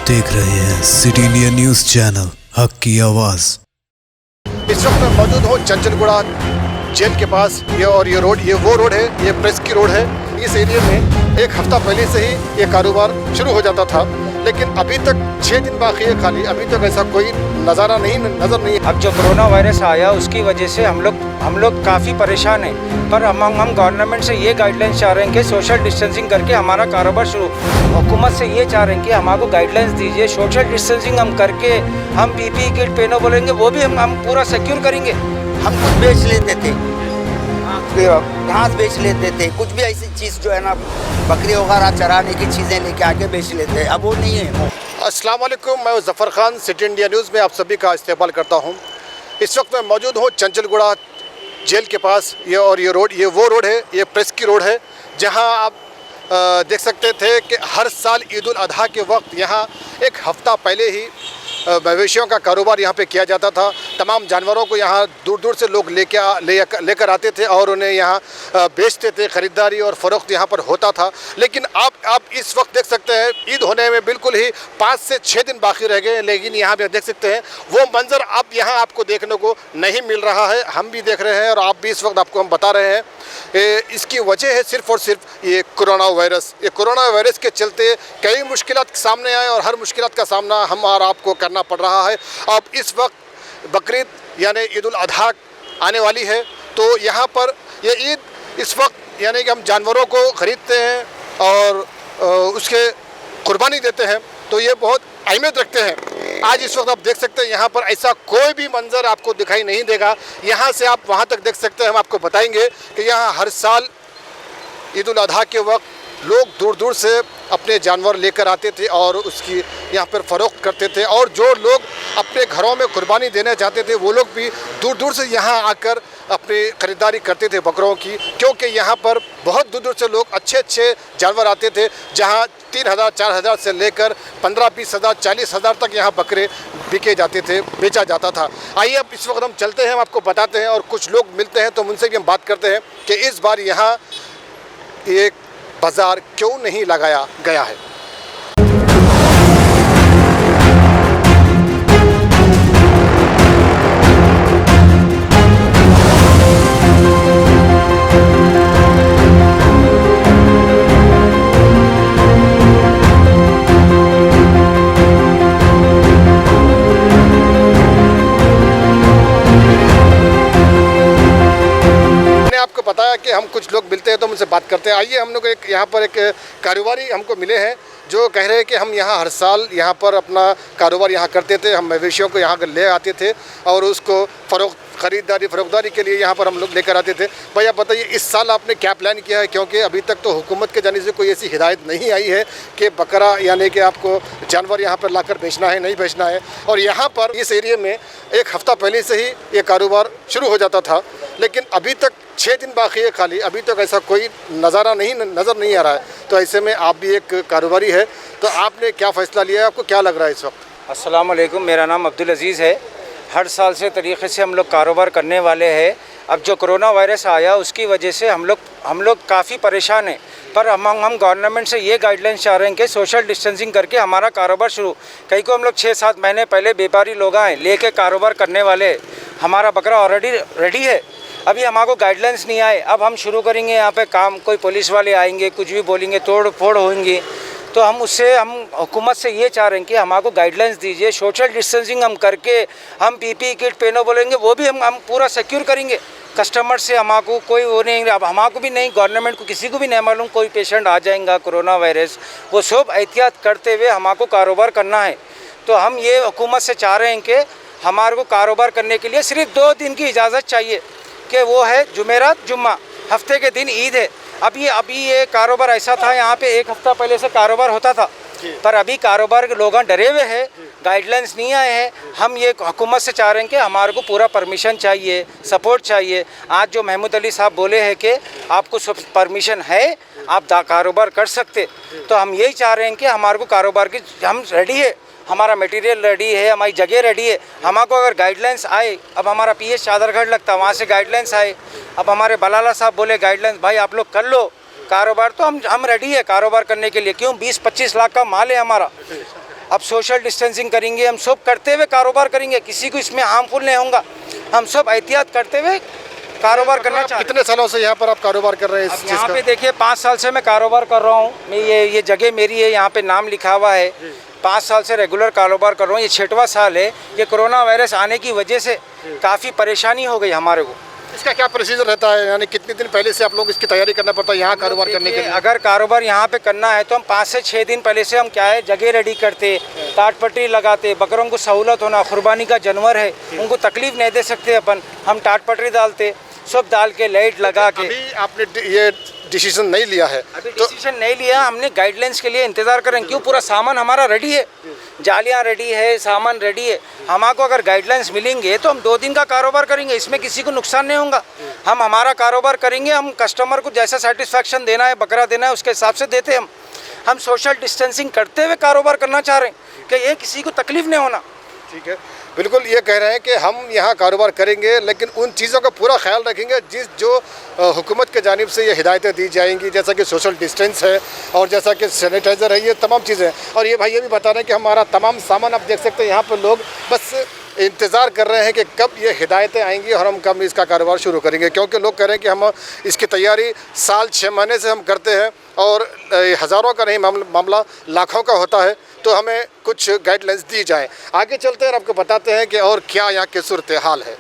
देख रहे हैं सिटी इंडिया न्यूज चैनल, हक की आवाज। इस वक्त मैं मौजूद हूँ चंचलगुड़ा जेल के पास। ये रोड वो रोड है, ये प्रेस की रोड है। इस एरिया में एक हफ्ता पहले से ही ये कारोबार शुरू हो जाता था, लेकिन अभी तक 6 दिन बाकी है खाली। अभी तक ऐसा कोई नज़र नहीं। अब जो कोरोना वायरस आया उसकी वजह से हम लोग काफ़ी परेशान हैं, पर हम गवर्नमेंट से ये गाइडलाइंस चाह रहे हैं कि सोशल डिस्टेंसिंग करके हमारा कारोबार शुरू। हुकूमत से ये चाह रहे हैं कि हमको गाइडलाइंस दीजिए, सोशल डिस्टेंसिंग हम करके हम पीपीई किट पहनो बोलेंगे, वो भी हम पूरा सिक्योर करेंगे। हम कुछ बेच लेते थे, घास बेच लेते थे, कुछ भी ऐसी चीज़ जो है ना, बकरी वगैरह चराने की चीज़ें लेके आके बेच लेते हैं। अब वो नहीं है। अस्सलाम वालेकुम, मैं Zafar Khan, city India news में आप सभी का इस्तेमाल करता हूँ। इस वक्त मैं मौजूद हूँ चंचलगुड़ा जेल के पास। ये रोड वो रोड है, ये प्रेस की रोड है, जहाँ आप देख सकते थे कि हर साल ईद उल अधा के वक्त यहाँ एक हफ़्ता पहले ही मवेशियों का कारोबार यहाँ पे किया जाता था। तमाम जानवरों को यहाँ दूर दूर से लोग लेकर आते थे और उन्हें यहाँ बेचते थे। ख़रीदारी और फ़रोख्त यहाँ पर होता था। लेकिन आप इस वक्त देख सकते हैं ईद होने में बिल्कुल ही 5 से 6 दिन बाकी रह गए हैं, लेकिन यहाँ पे देख सकते हैं वो मंज़र अब यहाँ आपको देखने को नहीं मिल रहा है। हम भी देख रहे हैं और आप भी इस वक्त आपको हम बता रहे हैं। इसकी वजह है सिर्फ़ और सिर्फ ये कोरोना वायरस। ये कोरोना वायरस के चलते कई मुश्किलात सामने आए और हर मुश्किलात का सामना हम और आपको करना पड़ रहा है। अब इस वक्त बकरीद यानी ईद उल अधा आने वाली है, तो यहाँ पर ये ईद इस वक्त यानी कि हम जानवरों को ख़रीदते हैं और उसके कुर्बानी देते हैं, तो ये बहुत अहमियत रखते हैं। आज इस वक्त आप देख सकते हैं यहाँ पर ऐसा कोई भी मंज़र आपको दिखाई नहीं देगा। यहाँ से आप वहाँ तक देख सकते हैं। हम आपको बताएंगे कि यहाँ हर साल ईद उल अधा के वक्त लोग दूर दूर से अपने जानवर लेकर आते थे और उसकी यहाँ पर फ़रोख्त करते थे, और जो लोग अपने घरों में कुर्बानी देना चाहते थे वो लोग भी दूर दूर से यहाँ आकर अपनी ख़रीदारी करते थे बकरों की, क्योंकि यहाँ पर बहुत दूर दूर से लोग अच्छे जानवर आते थे, जहाँ 3000 4000 से लेकर 15-20 हज़ार 40 हज़ार तक यहाँ बकरे बिके जाते थे, बेचा जाता था। आइए अब इस वक्त हम चलते हैं, हम आपको बताते हैं और कुछ लोग मिलते हैं तो उनसे भी हम बात करते हैं कि इस बार यहाँ एक बाज़ार क्यों नहीं लगाया गया है। आपको बताया कि हम कुछ लोग मिलते हैं तो उनसे बात करते हैं। आइए, हम लोग यहाँ पर एक कारोबारी हमको मिले हैं जो कह रहे हैं कि हम यहाँ हर साल यहाँ पर अपना कारोबार यहाँ करते थे। हम मवेशियों को यहाँ ले आते थे और उसको फ़रोख्तदारी के लिए यहाँ पर हम लोग लेकर आते थे। भाई आप बताइए, इस साल आपने क्या प्लान किया है? क्योंकि अभी तक तो हुकूमत के जाने से कोई ऐसी हिदायत नहीं आई है कि बकरा यानी कि आपको जानवर यहाँ पर लाकर बेचना है, नहीं बेचना है। और यहाँ पर इस एरिया में एक हफ़्ता पहले से ही ये कारोबार शुरू हो जाता था, लेकिन अभी तक 6 दिन बाकी है खाली। अभी तक ऐसा कोई नज़र नहीं आ रहा है। तो ऐसे में आप भी एक कारोबारी है, तो आपने क्या फ़ैसला लिया है? आपको क्या लग रहा है इस वक्त? अस्सलाम वालेकुम, मेरा नाम अब्दुल अज़ीज़ है। हर साल से तरीक़े से हम लोग कारोबार करने वाले हैं। अब जो कोरोना वायरस आया उसकी वजह से हम लोग काफ़ी परेशान हैं, पर हम गवर्नमेंट से ये गाइडलाइंस चाह रहे हैं कि सोशल डिस्टेंसिंग करके हमारा कारोबार शुरू। कहीं को हम लोग 6-7 महीने पहले व्यापारी लोग आए लेके कारोबार करने वाले। हमारा बकरा ऑलरेडी रेडी है, अभी हमारे गाइडलाइंस नहीं आए। अब हम शुरू करेंगे यहाँ पे काम, कोई पुलिस वाले आएंगे, कुछ भी बोलेंगे, तोड़ फोड़ होंगी। तो हम हुकूमत से ये चाह रहे हैं कि हमको गाइडलाइंस दीजिए, सोशल डिस्टेंसिंग हम करके हम पीपीई किट पहनो बोलेंगे, वो भी हम पूरा सिक्योर करेंगे। कस्टमर से हमको कोई वो नहीं, अब हमको भी नहीं, गवर्नमेंट को किसी को भी नहीं मालूम कोई पेशेंट आ जाएगा कोरोना वायरस, वो सब एहतियात करते हुए हमको कारोबार करना है। तो हम ये हुकूमत से चाह रहे हैं कि हमारे को कारोबार करने के लिए सिर्फ 2 दिन की इजाज़त चाहिए, कि वो है जुमेरात जुम्मा, हफ्ते के दिन ईद है। अभी ये कारोबार ऐसा था, यहाँ पे एक हफ्ता पहले से कारोबार होता था, पर अभी कारोबार के लोग डरे हुए हैं, गाइडलाइंस नहीं आए हैं। हम ये हुकूमत से चाह रहे हैं कि हमारे को पूरा परमिशन चाहिए, सपोर्ट चाहिए। आज जो महमूद अली साहब बोले हैं कि आपको सब परमिशन है, आप कारोबार कर सकते, तो हम यही चाह रहे हैं कि हमारे को कारोबार की हम रेडी है, हमारा मटेरियल रेडी है, हमारी जगह रेडी है। हमको अगर गाइडलाइंस आए, अब हमारा पीएस चादरगढ़ लगता, वहाँ से गाइडलाइंस आए, अब हमारे बलाला साहब बोले गाइडलाइंस भाई आप लोग कर लो कारोबार, तो हम रेडी है कारोबार करने के लिए। क्यों 20-25 लाख का माल है हमारा, अब सोशल डिस्टेंसिंग करेंगे, हम सब करते हुए कारोबार करेंगे, किसी को इसमें हार्मफुल नहीं होगा। हम सब एहतियात करते हुए कारोबार करना चाहते हैं। कितने सालों से यहाँ पर आप कारोबार कर रहे हैं इस अब चीज़ यहाँ का? पे देखिए 5 साल से मैं कारोबार कर रहा हूँ। मैं ये जगह मेरी है, यहाँ पे नाम लिखा हुआ है। 5 साल से रेगुलर कारोबार कर रहा हूँ, ये 6वां साल है। ये कोरोना वायरस आने की वजह से काफ़ी परेशानी हो गई हमारे को। इसका क्या प्रोसीजर रहता है, यानी कितने दिन पहले से आप लोग इसकी तैयारी करना पड़ता है यहाँ कारोबार करने के लिए? अगर कारोबार यहाँ पे करना है तो हम 5 से 6 दिन पहले से हम क्या है जगह रेडी करते, टाट पटरी लगाते, बकरों को सहूलत होना, कुर्बानी का जानवर है उनको तकलीफ नहीं दे सकते अपन, हम टाट पटरी डालते, सब डाल के लाइट लगा के। अभी आपने ये डिसीजन नहीं लिया है? अभी डिसीजन नहीं लिया, हमने गाइडलाइंस के लिए इंतज़ार करें। क्यों, पूरा सामान हमारा रेडी है, जालियाँ रेडी है, सामान रेडी है। हमको अगर गाइडलाइंस मिलेंगे तो हम 2 दिन का कारोबार करेंगे, इसमें किसी को नुकसान नहीं होगा। हम हमारा कारोबार करेंगे, हम कस्टमर को जैसा सेटिस्फेक्शन देना है, बकरा देना है, उसके हिसाब से देते हैं। हम सोशल डिस्टेंसिंग करते हुए कारोबार करना चाह रहे हैं कि ये किसी को तकलीफ नहीं होना। ठीक है, बिल्कुल ये कह रहे हैं कि हम यहाँ कारोबार करेंगे, लेकिन उन चीज़ों का पूरा ख्याल रखेंगे जो हुकूमत के जानिब से ये हिदायतें दी जाएंगी, जैसा कि सोशल डिस्टेंस है और जैसा कि सैनिटाइज़र है, ये तमाम चीज़ें। और ये भाई ये भी बता रहे हैं कि हमारा तमाम सामान आप देख सकते हैं यहाँ पर लोग बस इंतज़ार कर रहे हैं कि कब ये हिदायतें आएंगी और हम कब इसका कारोबार शुरू करेंगे, क्योंकि लोग कह रहे हैं कि हम इसकी तैयारी साल 6 महीने से हम करते हैं और हज़ारों का नहीं मामला लाखों का होता है, तो हमें कुछ गाइडलाइंस दी जाए। आगे चलते हैं और आपको बताते हैं कि और क्या यहाँ की सूरत हाल है।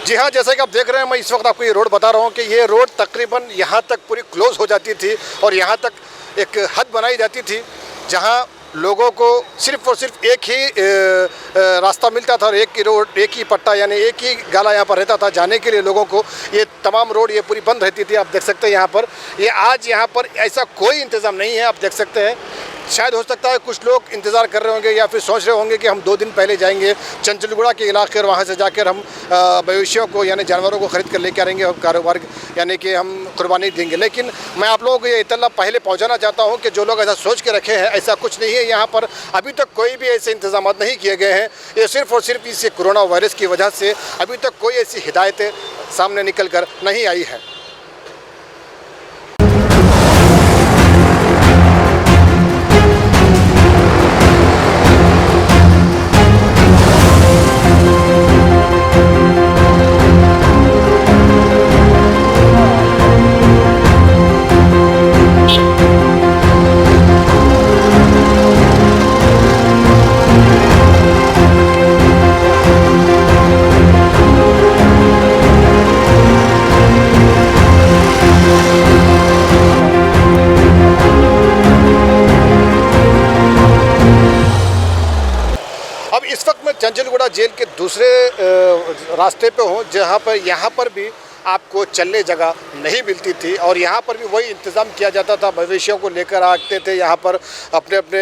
जी हाँ, जैसा कि आप देख रहे हैं, मैं इस वक्त आपको ये रोड बता रहा हूँ कि ये रोड तकरीबन यहाँ तक पूरी क्लोज़ हो जाती थी और यहाँ तक एक हद बनाई जाती थी जहाँ लोगों को सिर्फ और सिर्फ एक ही रास्ता मिलता था और एक ही रोड, एक ही पट्टा, यानी एक ही गाला यहाँ पर रहता था जाने के लिए लोगों को। ये तमाम रोड ये पूरी बंद रहती थी। आप देख सकते हैं यहाँ पर, ये आज यहाँ पर ऐसा कोई इंतज़ाम नहीं है। आप देख सकते हैं, शायद हो सकता है कुछ लोग इंतज़ार कर रहे होंगे या फिर सोच रहे होंगे कि हम 2 दिन पहले जाएंगे चंचलगुड़ा के इलाके और वहाँ से जाकर हम मवेशियों को यानी जानवरों को ख़रीद कर लेके आएंगे और कारोबार यानी कि हम कुर्बानी देंगे। लेकिन मैं आप लोगों को ये इत्तला पहले पहुँचाना चाहता हूँ कि जो लोग ऐसा सोच के रखे हैं, ऐसा कुछ नहीं है। यहाँ पर अभी तक कोई भी ऐसे इंतज़ाम नहीं किए गए हैं। ये सिर्फ़ और सिर्फ इस कोरोना वायरस की वजह से अभी तक कोई ऐसी हिदायतें सामने निकल कर नहीं आई है। चंचलगुड़ा जेल के दूसरे रास्ते पे हूँ, जहाँ पर यहाँ पर भी आपको चलने जगह नहीं मिलती थी और यहाँ पर भी वही इंतज़ाम किया जाता था। मवेशियों को लेकर आते थे यहाँ पर, अपने अपने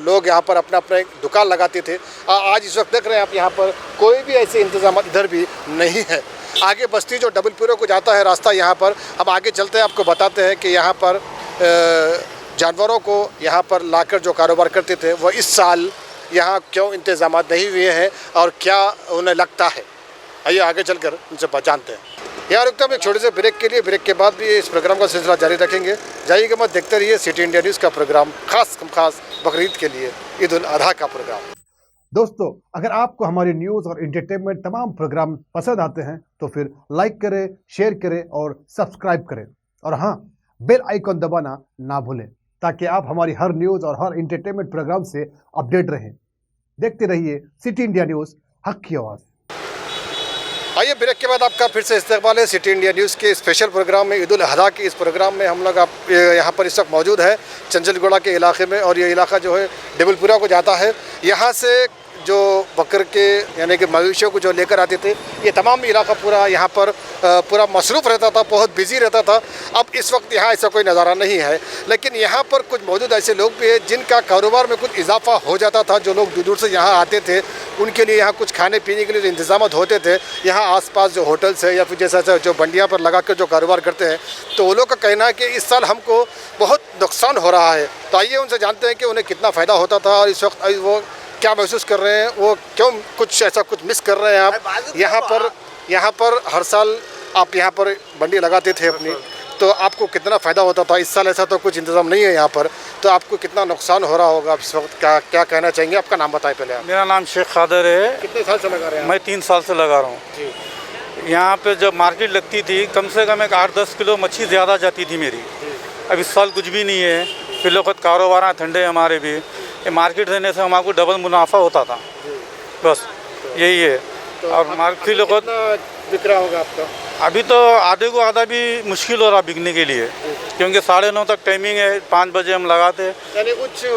लोग यहाँ पर अपना अपना दुकान लगाते थे। आज इस वक्त देख रहे हैं आप, यहाँ पर कोई भी ऐसे इंतज़ाम इधर भी नहीं है। आगे बस्ती जो डबलपुरा को जाता है रास्ता, यहाँ पर हम आगे चलते हैं, आपको बताते हैं कि यहाँ पर जानवरों को यहाँ पर लाकर जो कारोबार करते थे वो इस साल यहाँ क्यों इंतज़ाम नहीं हुए हैं और क्या उन्हें लगता है। आइए आगे चलकर उनसे जानते हैं। यहाँ रुकते हैं एक छोटे से ब्रेक के लिए। ब्रेक के बाद भी इस प्रोग्राम का सिलसिला जारी रखेंगे। जाइएगा मत, देखते रहिए सिटी इंडिया न्यूज़ का प्रोग्राम, खास बकरीद के लिए, ईद उल अधा का प्रोग्राम। दोस्तों, अगर आपको हमारी न्यूज़ और एंटरटेनमेंट तमाम प्रोग्राम पसंद आते हैं तो फिर लाइक करें, शेयर करें और सब्सक्राइब करें। और हाँ, बेल आइकॉन दबाना ना भूलें ताकि आप हमारी हर न्यूज़ और हर एंटरटेनमेंट प्रोग्राम से अपडेट रहें। देखते रहिए सिटी इंडिया न्यूज़, हक की आवाज़। आइए ब्रेक के बाद आपका फिर से इस्तकबाल है सिटी इंडिया न्यूज़ के स्पेशल प्रोग्राम में, ईद उल अधा के इस प्रोग्राम में। हम लोग आप यहाँ पर इस वक्त मौजूद है चंचलगुड़ा के इलाके में और ये इलाका जो है डबलपुरा को जाता है। यहाँ से जो बकर के यानी कि मवेशियों को जो लेकर आते थे, ये तमाम इलाका पूरा यहाँ पर पूरा मसरूफ़ रहता था, बहुत बिजी रहता था। अब इस वक्त यहाँ ऐसा कोई नज़ारा नहीं है, लेकिन यहाँ पर कुछ मौजूद ऐसे लोग भी हैं जिनका कारोबार में कुछ इजाफा हो जाता था। जो लोग दूर दूर से यहाँ आते थे, उनके लिए यहाँ कुछ खाने पीने के लिए जो इंतजाम होते थे, यहाँ आसपास जो होटल्स है या फिर जैसा जो बंडियाँ पर लगा कर जो कारोबार करते हैं, तो वो लोग का कहना है कि इस साल हमको बहुत नुकसान हो रहा है। तो आइए उनसे जानते हैं कि उन्हें कितना फ़ायदा होता था और इस वक्त वो क्या महसूस कर रहे हैं, वो क्यों कुछ ऐसा कुछ मिस कर रहे हैं। आप यहाँ पर हर साल आप यहाँ पर बंडी लगाते थे अपनी, तो आपको कितना फ़ायदा होता था। इस साल ऐसा तो कुछ इंतज़ाम नहीं है यहाँ पर, तो आपको कितना नुकसान हो रहा होगा इस वक्त, क्या क्या कहना चाहेंगे? आपका नाम बताएं पहले आप। मेरा नाम शेख खादर है। कितने साल से लगा रहे हैं मैं 3 साल से लगा रहा हूँ जी। यहाँ पे। जब मार्केट लगती थी कम से कम एक 8-10 किलो मच्छी ज़्यादा जाती थी मेरी। अब इस साल कुछ भी नहीं है। फिर वक्त कारोबार ठंडे हमारे भी, ये मार्केट रहने से हमको डबल मुनाफा होता था, बस यही है। और मार्केट वक्त बिक रहा होगा आपका? अभी तो आधे को आधा भी मुश्किल हो रहा बिकने के लिए, क्योंकि 9:30 तक टाइमिंग है, 5 बजे हम लगाते। यानी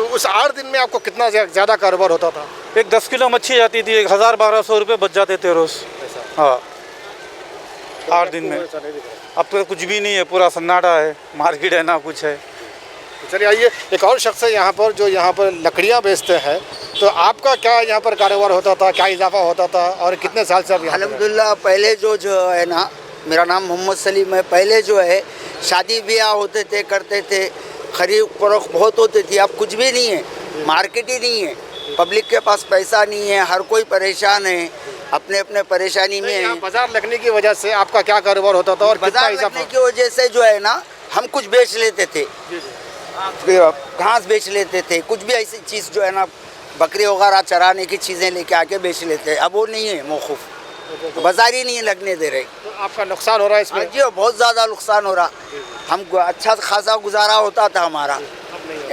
उस 8 दिन में आपको कितना ज़्यादा कारोबार होता था? एक 10 किलो मच्छी जाती थी, 1000-1200 रुपये बच जाते थे रोज़। हाँ, 8 दिन में। अब तो कुछ भी नहीं है, पूरा सन्नाटा है, मार्केट है ना कुछ है। चलिए आइए, एक और शख्स है यहाँ पर जो यहाँ पर लकड़ियाँ बेचते हैं। तो आपका क्या यहाँ पर कारोबार होता था, क्या इजाफा होता था और कितने साल से आप यहाँ पर हैं? अल्हम्दुलिल्लाह। पहले जो है ना, मेरा नाम मोहम्मद सलीम है। पहले जो है शादी ब्याह होते थे, करते थे, खरीद फरोख्त बहुत होती थी। अब कुछ भी नहीं है, मार्केट ही नहीं है, पब्लिक के पास पैसा नहीं है, हर कोई परेशान है, अपने अपने परेशानी में है। बाजार लगने की वजह से आपका क्या कारोबार होता था और कितना बाजार इजाफा? लगने की वजह से जो है ना, हम कुछ बेच लेते थे, घास बेच लेते थे, कुछ भी ऐसी चीज़ जो है ना, बकरी वगैरह चराने की चीज़ें लेके आके बेच लेते हैं। अब वो नहीं है, मौकूफ़, बाजार ही नहीं लगने दे रहे। तो आपका नुकसान हो रहा है इसमें? जी, बहुत ज़्यादा नुकसान हो रहा। हम अच्छा खासा गुजारा होता था हमारा,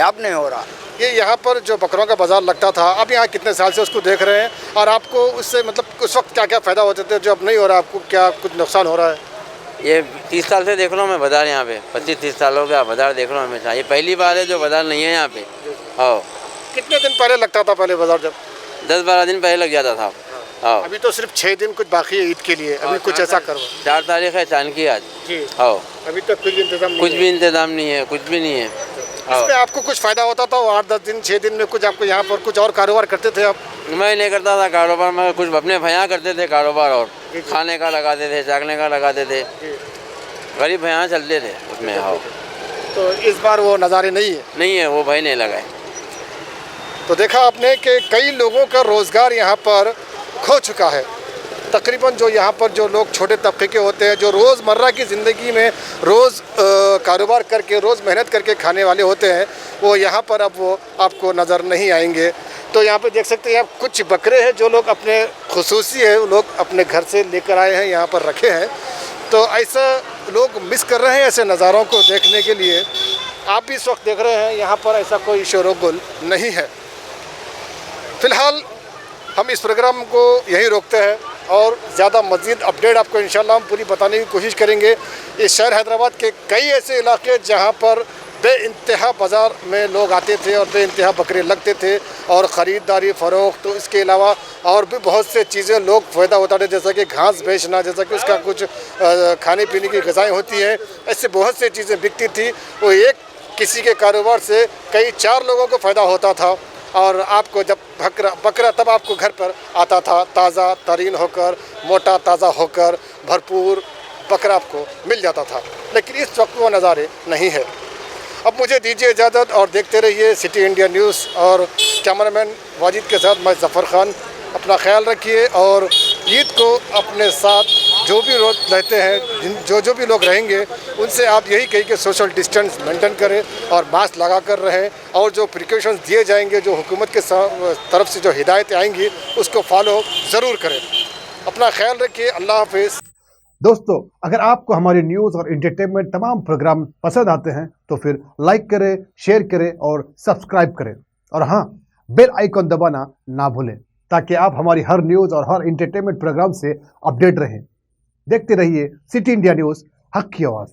अब नहीं हो रहा। ये यहाँ पर जो बकरों का बाजार लगता था, अब यहाँ कितने साल से उसको देख रहे हैं और आपको उससे मतलब उस वक्त क्या क्या फ़ायदा होते थे जो अब नहीं हो रहा, आपको क्या कुछ नुकसान हो रहा है? ये 30 साल से देख रहा हूँ मैं बाज़ार यहाँ पे, 25-30 साल हो गया बाज़ार देख रहा हूँ हमेशा। ये पहली बार है जो बाज़ार नहीं है यहाँ पे। हाँ, कितने दिन पहले लगता था पहले बाजार जब? 10-12 दिन पहले लग जाता था। हाँ, अभी तो सिर्फ 6 दिन कुछ बाकी है ईद के लिए, अभी कुछ ऐसा करो। 4 तारीख है चांद की आज। जी। हाँ, अभी तक कुछ इंतजाम नहीं कुछ है। भी इंतज़ाम नहीं है, कुछ भी नहीं है। हाँ, इसमें आपको कुछ फ़ायदा होता था? 8-10 दिन 6 दिन में कुछ आपको यहाँ पर कुछ और कारोबार करते थे आप? मैं नहीं करता था कारोबार, मैं कुछ अपने भैया करते थे कारोबार, और खाने का लगाते थे, चाकने का लगाते थे, गरीब भैया चलते थे उसमें। हाँ, तो इस बार वो नज़ारे नहीं है। वो भाई नहीं लगाए। तो देखा आपने कि कई लोगों का रोज़गार यहाँ पर खो चुका है। तकरीबन जो यहाँ पर जो लोग छोटे तबके के होते हैं, जो रोज़मर्रा की ज़िंदगी में रोज़ कारोबार करके, रोज़ मेहनत करके खाने वाले होते हैं, वो यहाँ पर अब वो आपको नज़र नहीं आएंगे। तो यहाँ पे देख सकते हैं आप, कुछ बकरे हैं जो लोग अपने खुसूसी है, वो लोग अपने घर से लेकर आए हैं, यहाँ पर रखे हैं। तो ऐसा लोग मिस कर रहे हैं ऐसे नज़ारों को देखने के लिए। आप भी इस वक्त देख रहे हैं यहाँ पर ऐसा कोई शोरगुल नहीं है। फ़िलहाल हम इस प्रोग्राम को यहीं रोकते हैं और ज़्यादा मज़ीद अपडेट आपको इंशाल्लाह हम पूरी बताने की कोशिश करेंगे। इस शहर हैदराबाद के कई ऐसे इलाके जहाँ पर बेइंतहा बाज़ार में लोग आते थे और बेइंतहा बकरे लगते थे और ख़रीदारी फ़रोख्त, तो इसके अलावा और भी बहुत से चीज़ें लोग फ़ायदा होता था, जैसा कि घास बेचना, जैसा कि उसका कुछ खाने पीने की ग़िज़ाएँ होती हैं, ऐसे बहुत से चीज़ें बिकती थी। वो एक किसी के कारोबार से कई 4 लोगों को फ़ायदा होता था और आपको जब बकरा तब आपको घर पर आता था, ताज़ा तरीन होकर, मोटा ताज़ा होकर, भरपूर बकरा आपको मिल जाता था। लेकिन इस वक्त वो नज़ारे नहीं है। अब मुझे दीजिए इजाज़त और देखते रहिए सिटी इंडिया न्यूज़, और कैमरामैन वाजिद के साथ मैं ज़फ़र खान। अपना ख्याल रखिए और ईद को अपने साथ जो भी लोग रहते हैं, जो भी लोग रहेंगे, उनसे आप यही कहिए कि सोशल डिस्टेंस मेंटेन करें और मास्क लगा कर रहें, और जो प्रिकॉशंस दिए जाएंगे, जो हुकूमत के तरफ से जो हिदायतें आएंगी, उसको फॉलो ज़रूर करें। अपना ख्याल रखिए। अल्लाह हाफिज़। दोस्तों, अगर आपको हमारी न्यूज़ और एंटरटेनमेंट तमाम प्रोग्राम पसंद आते हैं तो फिर लाइक करें, शेयर करें और सब्सक्राइब करें, और हाँ, बेल आइकॉन दबाना ना भूलें ताकि आप हमारी हर न्यूज़ और हर एंटरटेनमेंट प्रोग्राम से अपडेट रहें। देखते रहिए सिटी इंडिया न्यूज़, हक की आवाज़।